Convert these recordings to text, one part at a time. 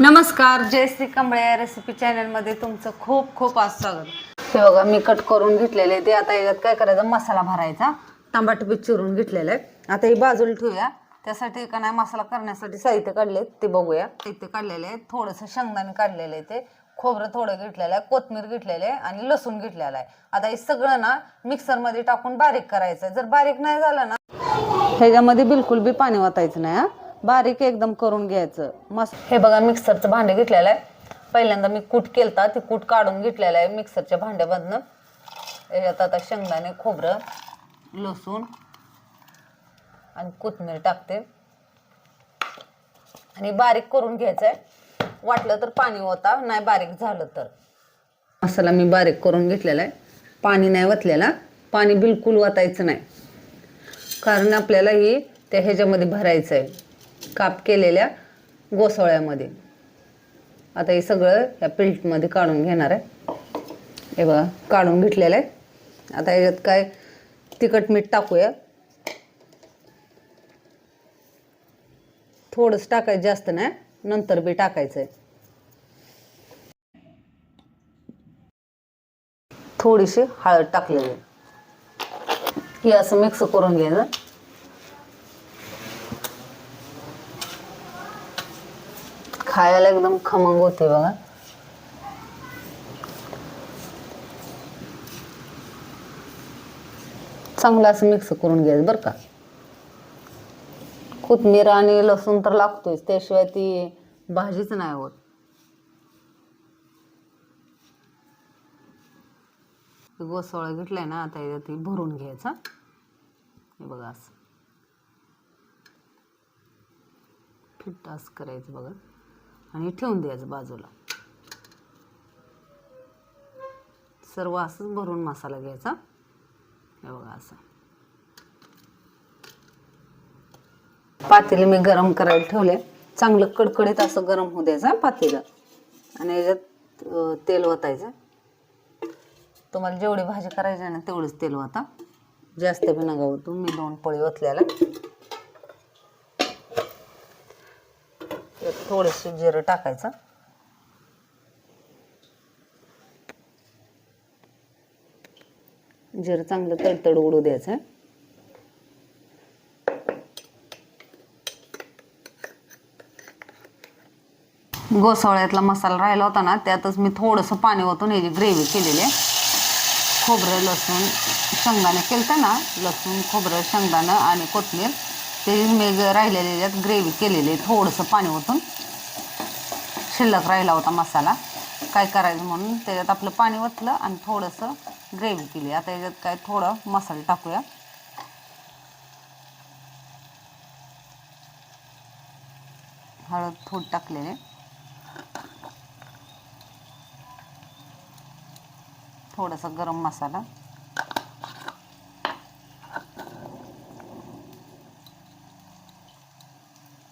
नमस्कार, जयश्री कांबळे रेसिपी चॅनलमध्ये तुमचं खूप खूप स्वागत। हे बघा मी कट करून घेतलेले ते आता याच्यात काय करायचं, मसाला भरायचा। टमाटर बी चिरून घेतलेलं आहे। आता ही बाजूला ठेवूया। त्यासाठी का नाही मसाला करण्यासाठी साहित्य काढले ते बघूया। साहित्य काढलेले आहे, थोडंसं शेंगदाणे काढलेले आहे, ते खोबरं थोडं घेतलेलं आहे, कोथिंबीर घेतलेली आहे आणि लसूण घेतलेला आहे। आता हे सगळं ना मिक्सरमध्ये टाकून बारीक करायचं। जर बारीक नाही झालं ना ह्याच्यामध्ये बिलकुल बी पाणी ओतायचं नाही, बारीक एकदम करून घ्यायचं मस्त। हे बघा मिक्सरचं भांडे घेतलेलं आहे। पहिल्यांदा मी कूट केलता, ते कूट काढून घेतलेलं आहे मिक्सरच्या भांड्यामधनं। याच्यात आता शेंगदाणे, खोबरं, लसूण आणि कोथिंबीर टाकते आणि बारीक करून घ्यायचं आहे। वाटलं तर पाणी ओता, नाही बारीक झालं तर। मसाला मी बारीक करून घेतलेला आहे, पाणी नाही ओतलेला, पाणी बिलकुल ओतायचं नाही, कारण आपल्याला ही त्या ह्याच्यामध्ये भरायचं आहे, काप केलेल्या गोसवळ्यामध्ये। आता हे सगळं या पिल्टमध्ये काढून घेणार आहे। हे बघा काढून घेतलेलं आहे। आता याच्यात काय तिखट मीठ टाकूया, थोडंच टाकायचं, जास्त नाही, नंतर बी टाकायचं आहे। थोडीशी हळद टाकलेली आहे। हे असं मिक्स करून घ्यायचं। खायला एकदम खमंग होते बघा। चांगलं असं मिक्स करून घ्यायचं बरं का। कोथिंबीर आणि लसूण तर लागतोच, त्याशिवाय ती भाजीच नाही होत। गोसवळा घेतलाय ना, आता याच्यात भरून घ्यायचा। हे बघा असं फिट असं करायचं बघा आणि ठेवून द्यायचं बाजूला। सर्व असंच भरून मसाला घ्यायचा। हे बघा असं पातेलं मी गरम करायला ठेवले, चांगलं कडकडीत असं गरम होऊ द्यायचं पातेलं आणि याच्यात तेल ओतायचं। तुम्हाला जेवढी भाजी करायची आहे ना तेवढंच तेल ओता, जास्त बी नका ओतू। मी 2 पळी ओतल्याला। थोडंसं जिरं टाकायचं, जिरं चांगलं तडतड उडू द्यायचं। गोसवळ्यातला मसाला राहिला होता ना, त्यातच मी थोडंसं पाणी ओतून याची ग्रेव्ही केलेली आहे। खोबरं, लसूण, शेंगदाणे केलं ना, लसूण, खोबरं, शेंगदाणं आणि कोथिंबीर, ते मी राहिलेले याच्यात ग्रेव्ही केलेली आहे। थोडंसं पाणी ओतून शिल्लक राहिला होता मसाला, काय करायचं म्हणून त्याच्यात आपलं पाणी ओतलं आणि थोडंसं ग्रेव्ही केली। आता याच्यात काय थोडं मसाला टाकूया। हळद थोडी टाकलेली, थोडासा गरम मसाला,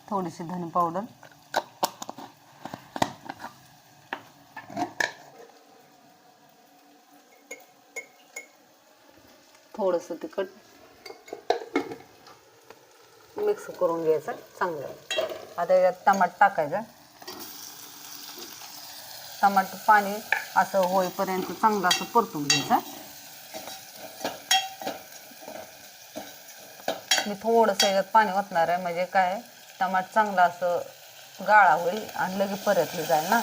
थोडीशी धने पावडर, थोडंसं तिखट, मिक्स करून घ्यायचं चांगलं। आता याच्यात टमाटर टाकायचं। टमाटर पाणी असं होईपर्यंत चांगलं असं परतून घ्यायचं। मी थोडंसं याच्यात पाणी ओतणार आहे, म्हणजे काय टमाटर चांगलं असं गाळा होईल आणि लगेच परतली जाईल ना,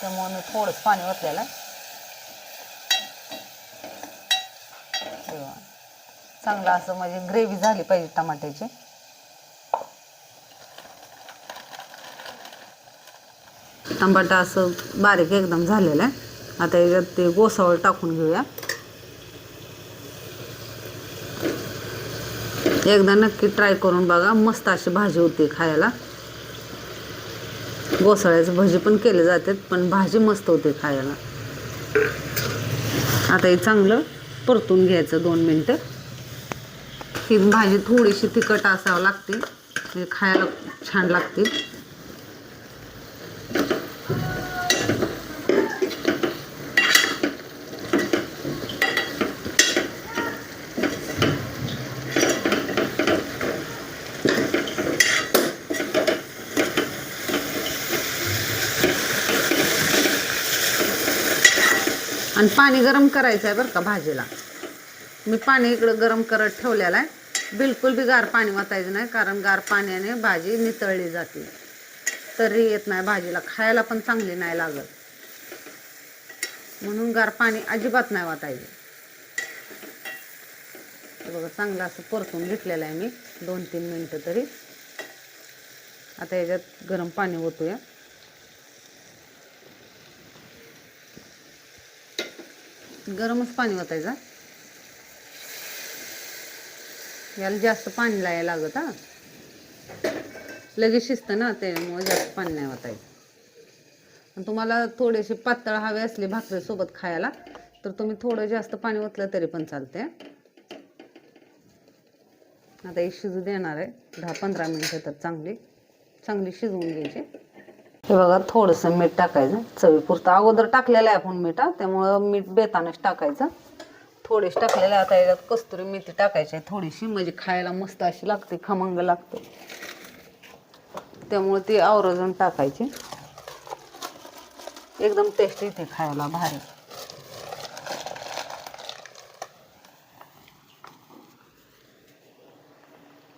त्यामुळे मी थोडंसं पाणी ओतलेलं। चांगलं असं म्हणजे ग्रेव्ही झाली पाहिजे टमाट्याची। टमाटा असं बारीक एकदम झालेलं आहे। आता याच्यात ते गोसावळ टाकून घेऊया। एकदा नक्की ट्राय करून बघा, मस्त अशी भाजी होती खायला। गोसाळ्याची भाजी पण केली जाते, पण भाजी मस्त होते खायला। आता हे चांगलं परतून घ्यायचं 2 मिनटं। ही भाजी थोडीशी तिखट असावं लागते, म्हणजे खायला छान लागते। आणि पाणी गरम करायचं आहे बरं का भाजीला. मी पाणी इकडं गरम करत ठेवलेलं आहे. बिलकुल बी गार पाणी वाटायचं नाही, कारण गार पाण्याने भाजी नितळली जाते, तरी येत नाही भाजीला, खायला पण चांगली नाही लागत. म्हणून गार पाणी अजिबात नाही वाटायचं. बघा चांगलं असं परतून घेतलेलं आहे मी 2-3 मिनटं तरी. आता याच्यात गरम पाणी ओतूया. गरमच पाणी ओतायचं, याला जास्त पाणी लावायला लागत. लगेच शिजतं ना, त्यामुळे जास्त पाणी नाही ओतायचं. आणि तुम्हाला थोडेसे पातळ हवे असले भाकरीसोबत खायला तर तुम्ही थोडं जास्त पाणी ओतलं तरी पण चालते. आता हे शिजू देणार आहे 10-15 मिनटं, तर चांगली शिजवून घ्यायची. हे बघा थोडंसं मीठ टाकायचं चवीपुरतं. अगोदर टाकलेलं आहे आपण मीठ, त्यामुळं मीठ बेतानच टाकायचं. थोडीशी टाकलेलं आहे. आता याच्यात कस्तुरी मेथी टाकायची आहे थोडीशी, म्हणजे खायला मस्त अशी लागते, खमंग लागते, त्यामुळे ती आवर्जून टाकायची. एकदम टेस्टी येते खायला, भारी.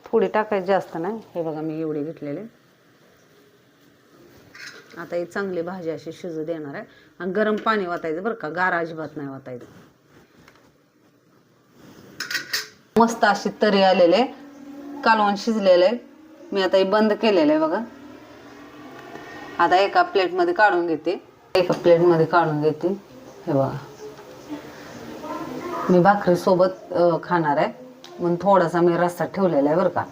थोडी टाकायची, जास्त नाही. हे बघा मी एवढे घेतलेले. आता ही चांगली भाजी अशी शिजू देणार आहे. आणि गरम पाणी वाटायचं बरं का, गार अजिबात नाही वाटायचं. मस्त अशी तरी आलेले, कालवण शिजलेले. मी आता हे बंद केलेलं आहे बघा. आता एका प्लेटमध्ये काढून घेते. हे बघा मी भाकरी सोबत खाणार आहे, म्हणून थोडासा मी रस्सा ठेवलेला आहे बरं का.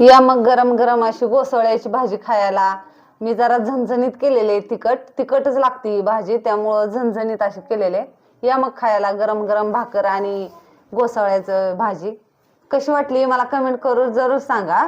या मग गरम गरम अशी गोसवळ्याची भाजी खायला. मी जरा झणझणीत केलेले, तिखटच लागते ही भाजी, त्यामुळं झणझणीत अशी केलेले. या मग खायला गरम गरम भाकर आणि गोसवळ्याचं भाजी. कशी वाटली मला कमेंट करून जरूर सांगा.